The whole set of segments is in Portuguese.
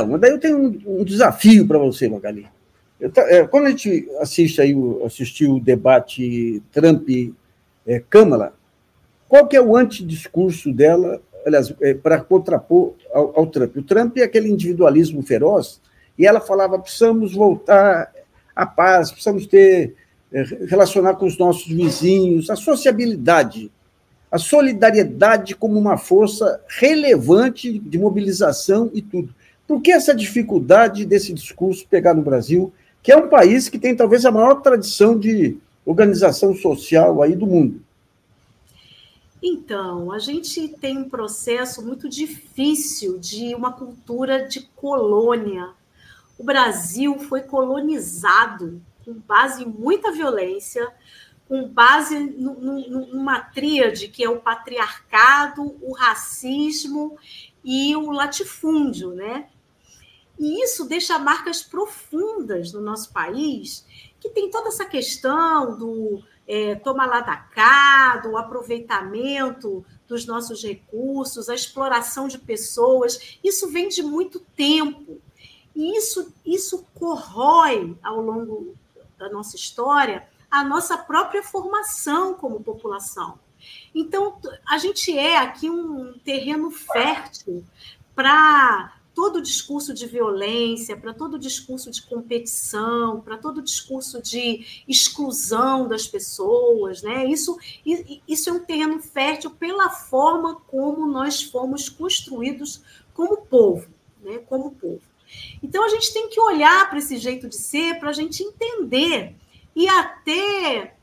Então, daí eu tenho um desafio para você, Magali. Quando a gente assistiu o debate Trump-Câmara, qual que é o antidiscurso dela, aliás, para contrapor ao Trump? O Trump é aquele individualismo feroz, e ela falava, precisamos voltar à paz, precisamos relacionar com os nossos vizinhos, a sociabilidade, a solidariedade como uma força relevante de mobilização e tudo. Por que essa dificuldade desse discurso pegar no Brasil, que é um país que tem talvez a maior tradição de organização social aí do mundo? Então, a gente tem um processo muito difícil de uma cultura de colônia. O Brasil foi colonizado com base em muita violência, com base numa tríade que é o patriarcado, o racismo e o latifúndio, né? E isso deixa marcas profundas no nosso país, que tem toda essa questão do toma lá da cá, do aproveitamento dos nossos recursos, a exploração de pessoas. Isso vem de muito tempo. E isso corrói, ao longo da nossa história, a nossa própria formação como população. Então, a gente é aqui um terreno fértil para todo discurso de violência, para todo discurso de competição, para todo discurso de exclusão das pessoas, né? Isso é um terreno fértil pela forma como nós fomos construídos como povo, né? Como povo. Então, a gente tem que olhar para esse jeito de ser para a gente entender e até,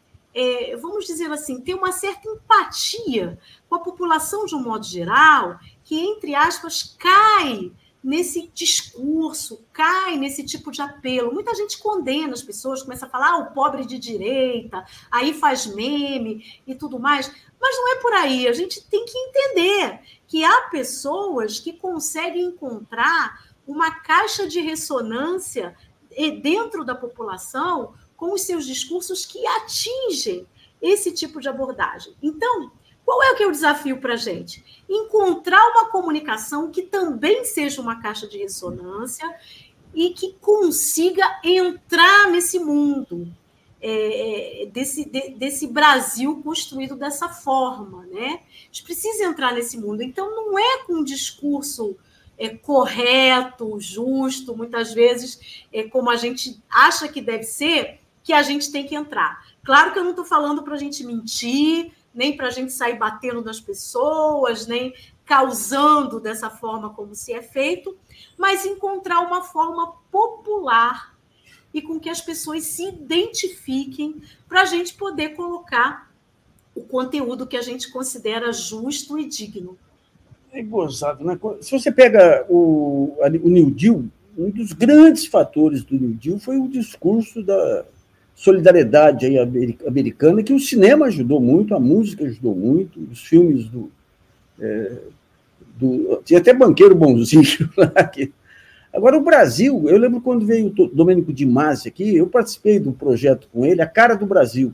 vamos dizer assim, ter uma certa empatia com a população de um modo geral, que, entre aspas, cai nesse discurso, cai nesse tipo de apelo. Muita gente condena as pessoas, começa a falar o pobre de direita, aí faz meme e tudo mais, mas não é por aí. A gente tem que entender que há pessoas que conseguem encontrar uma caixa de ressonância dentro da população com os seus discursos que atingem esse tipo de abordagem. Então, qual é o desafio para a gente? Encontrar uma comunicação que também seja uma caixa de ressonância e que consiga entrar nesse mundo, desse Brasil construído dessa forma, né? A gente precisa entrar nesse mundo. Então, não é com um discurso correto, justo, muitas vezes, como a gente acha que deve ser, que a gente tem que entrar. Claro que eu não estou falando para a gente mentir, nem para a gente sair batendo nas pessoas, nem causando dessa forma como se é feito, mas encontrar uma forma popular e com que as pessoas se identifiquem para a gente poder colocar o conteúdo que a gente considera justo e digno. É gozado, né? Se você pega o New Deal, um dos grandes fatores do New Deal foi o discurso da solidariedade aí americana, que o cinema ajudou muito, a música ajudou muito, os filmes tinha até Banqueiro Bonzinho lá. Agora, o Brasil, eu lembro quando veio o Domênico de Masi aqui, eu participei do projeto com ele, A Cara do Brasil.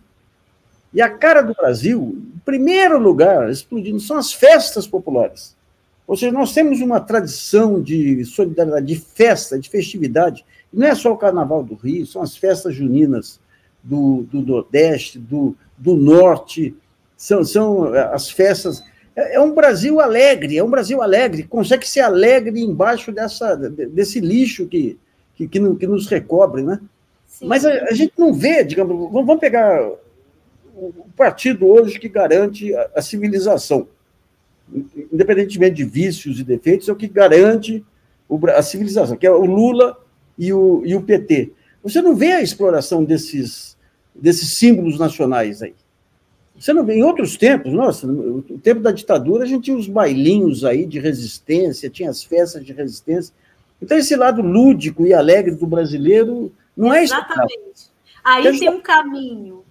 E a cara do Brasil, em primeiro lugar, explodindo, são as festas populares. Ou seja, nós temos uma tradição de solidariedade, de festa, de festividade. E não é só o Carnaval do Rio, são as festas juninas do Nordeste, do Norte, são as festas. É um Brasil alegre, consegue ser alegre embaixo desse lixo que nos recobre, né? Sim. Mas a gente não vê, digamos, vamos pegar o partido hoje que garante a civilização, independentemente de vícios e defeitos, é o que garante a civilização, que é o Lula e o PT. Você não vê a exploração desses símbolos nacionais aí. Você não vê. Em outros tempos, nossa, no tempo da ditadura, a gente tinha os bailinhos aí de resistência, tinha as festas de resistência. Então, esse lado lúdico e alegre do brasileiro não é isso. Exatamente. Aí tem um caminho.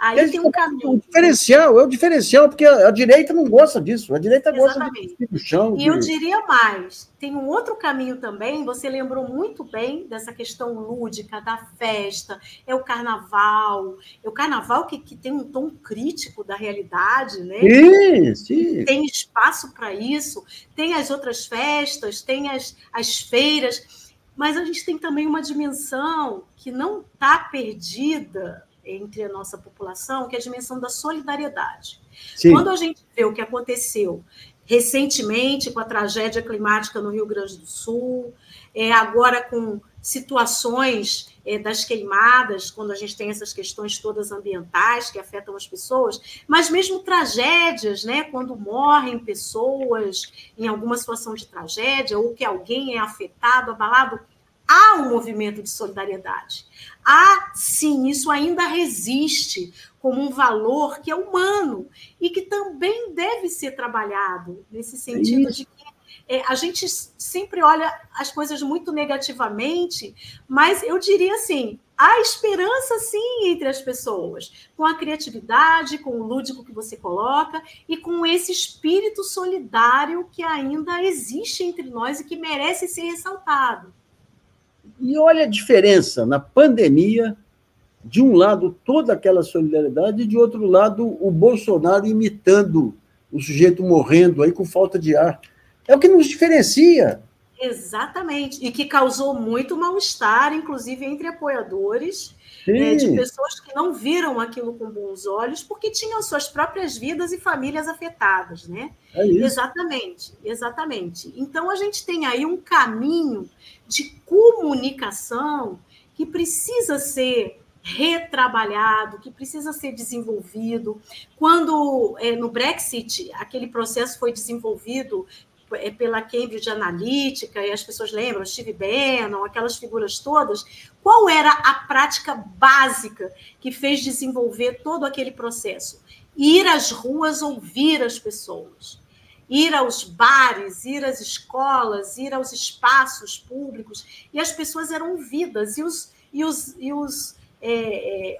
Aí tem um caminho. O diferencial, porque a direita não gosta disso. A direita gosta do chão. E eu diria mais, tem um outro caminho também, você lembrou muito bem dessa questão lúdica, da festa, é o carnaval. É o carnaval que tem um tom crítico da realidade, né? Sim. Tem espaço para isso, tem as outras festas, tem as feiras. mas a gente tem também uma dimensão que não está perdida entre a nossa população, que é a dimensão da solidariedade. Sim. Quando a gente vê o que aconteceu recentemente com a tragédia climática no Rio Grande do Sul, agora com situações das queimadas, quando a gente tem essas questões todas ambientais que afetam as pessoas, mas mesmo tragédias, né, quando morrem pessoas em alguma situação de tragédia ou que alguém é afetado, abalado, há um movimento de solidariedade. Há, sim, isso ainda resiste como um valor que é humano e que também deve ser trabalhado nesse sentido de que a gente sempre olha as coisas muito negativamente, mas eu diria assim, há esperança, sim, entre as pessoas, com a criatividade, com o lúdico que você coloca e com esse espírito solidário que ainda existe entre nós e que merece ser ressaltado. E olha a diferença na pandemia, de um lado toda aquela solidariedade e de outro lado o Bolsonaro imitando o sujeito morrendo aí com falta de ar. É o que nos diferencia. Exatamente, e que causou muito mal-estar, inclusive entre apoiadores, de pessoas que não viram aquilo com bons olhos, porque tinham suas próprias vidas e famílias afetadas, né? É isso. Exatamente, exatamente. Então, a gente tem aí um caminho de comunicação que precisa ser retrabalhado, que precisa ser desenvolvido. Quando, no Brexit, aquele processo foi desenvolvido pela Cambridge Analytica, e as pessoas lembram, Steve Bannon, aquelas figuras todas, qual era a prática básica que fez desenvolver todo aquele processo? Ir às ruas, ouvir as pessoas, ir aos bares, ir às escolas, ir aos espaços públicos, e as pessoas eram ouvidas, e os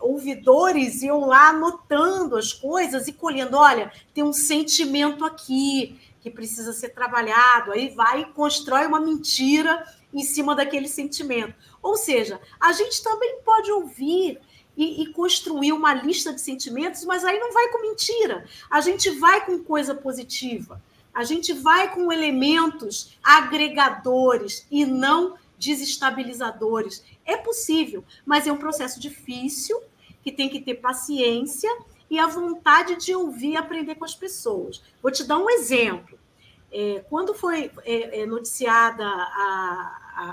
ouvidores iam lá anotando as coisas e colhendo, olha, tem um sentimento aqui, que precisa ser trabalhado, aí vai e constrói uma mentira em cima daquele sentimento. Ou seja, a gente também pode ouvir e construir uma lista de sentimentos, mas aí não vai com mentira, a gente vai com coisa positiva, a gente vai com elementos agregadores e não desestabilizadores. É possível, mas é um processo difícil, que tem que ter paciência e a vontade de ouvir e aprender com as pessoas. Vou te dar um exemplo. Quando foi noticiada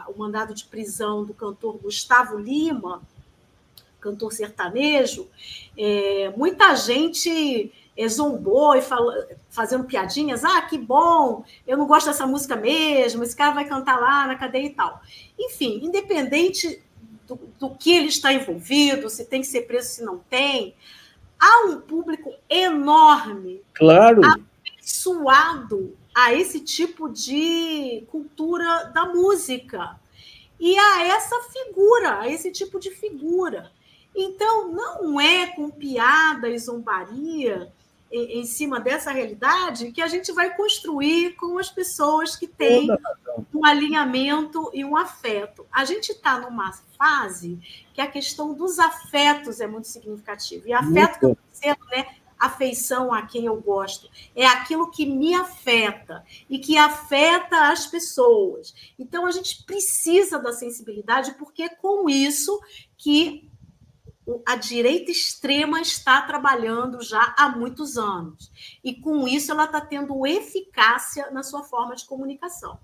o mandado de prisão do cantor Gustavo Lima, cantor sertanejo, muita gente zombou e fazendo piadinhas, que bom, eu não gosto dessa música mesmo, esse cara vai cantar lá na cadeia e tal. Enfim, independente do que ele está envolvido, se tem que ser preso, se não tem, há um público enorme, claro, afeiçoado a esse tipo de cultura da música e a essa figura, a esse tipo de figura. Então, não é com piada e zombaria em cima dessa realidade que a gente vai construir com as pessoas que têm um alinhamento e um afeto. A gente está numa fase que a questão dos afetos é muito significativa. E afeto que eu estou dizendo, né? Afeição a quem eu gosto, é aquilo que me afeta e que afeta as pessoas. Então, a gente precisa da sensibilidade, porque é com isso que a direita extrema está trabalhando já há muitos anos. E, com isso, ela está tendo eficácia na sua forma de comunicação.